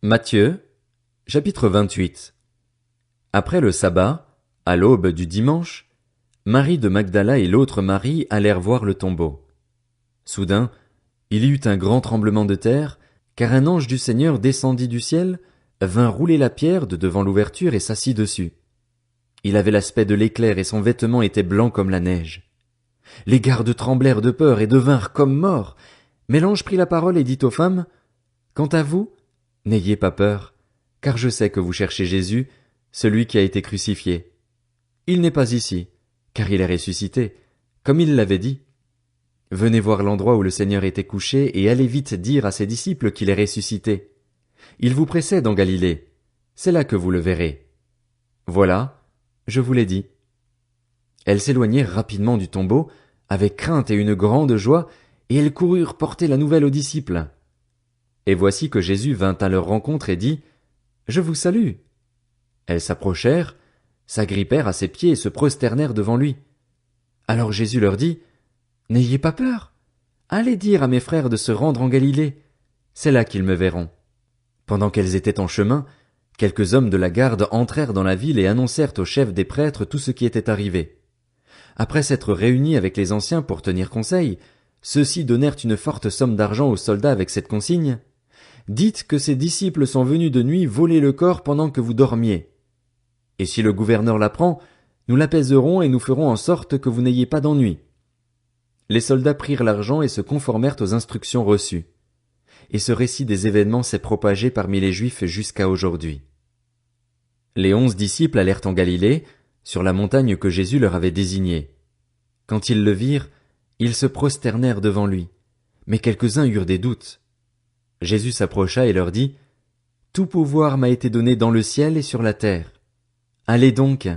Matthieu, chapitre 28. Après le sabbat, à l'aube du dimanche, Marie de Magdala et l'autre Marie allèrent voir le tombeau. Soudain, il y eut un grand tremblement de terre, car un ange du Seigneur descendit du ciel, vint rouler la pierre de devant l'ouverture et s'assit dessus. Il avait l'aspect de l'éclair et son vêtement était blanc comme la neige. Les gardes tremblèrent de peur et devinrent comme morts. Mais l'ange prit la parole et dit aux femmes: Quant à vous, n'ayez pas peur, car je sais que vous cherchez Jésus, celui qui a été crucifié. Il n'est pas ici, car il est ressuscité, comme il l'avait dit. Venez voir l'endroit où le Seigneur était couché et allez vite dire à ses disciples qu'il est ressuscité. Il vous précède en Galilée. C'est là que vous le verrez. Voilà, je vous l'ai dit. Elles s'éloignèrent rapidement du tombeau, avec crainte et une grande joie, et elles coururent porter la nouvelle aux disciples. Et voici que Jésus vint à leur rencontre et dit: Je vous salue. Elles s'approchèrent, s'agrippèrent à ses pieds et se prosternèrent devant lui. Alors Jésus leur dit: N'ayez pas peur. Allez dire à mes frères de se rendre en Galilée. C'est là qu'ils me verront. Pendant qu'elles étaient en chemin, quelques hommes de la garde entrèrent dans la ville et annoncèrent aux chefs des prêtres tout ce qui était arrivé. Après s'être réunis avec les anciens pour tenir conseil, ceux-ci donnèrent une forte somme d'argent aux soldats avec cette consigne: Dites que ces disciples sont venus de nuit voler le corps pendant que vous dormiez. Et si le gouverneur l'apprend, nous l'apaiserons et nous ferons en sorte que vous n'ayez pas d'ennui. Les soldats prirent l'argent et se conformèrent aux instructions reçues. Et ce récit des événements s'est propagé parmi les Juifs jusqu'à aujourd'hui. Les 11 disciples allèrent en Galilée, sur la montagne que Jésus leur avait désignée. Quand ils le virent, ils se prosternèrent devant lui, mais quelques-uns eurent des doutes. Jésus s'approcha et leur dit: Tout pouvoir m'a été donné dans le ciel et sur la terre. Allez donc,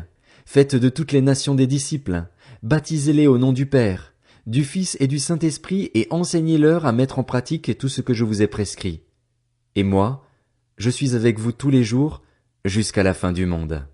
faites de toutes les nations des disciples, baptisez-les au nom du Père, du Fils et du Saint-Esprit et enseignez-leur à mettre en pratique tout ce que je vous ai prescrit. Et moi, je suis avec vous tous les jours, jusqu'à la fin du monde.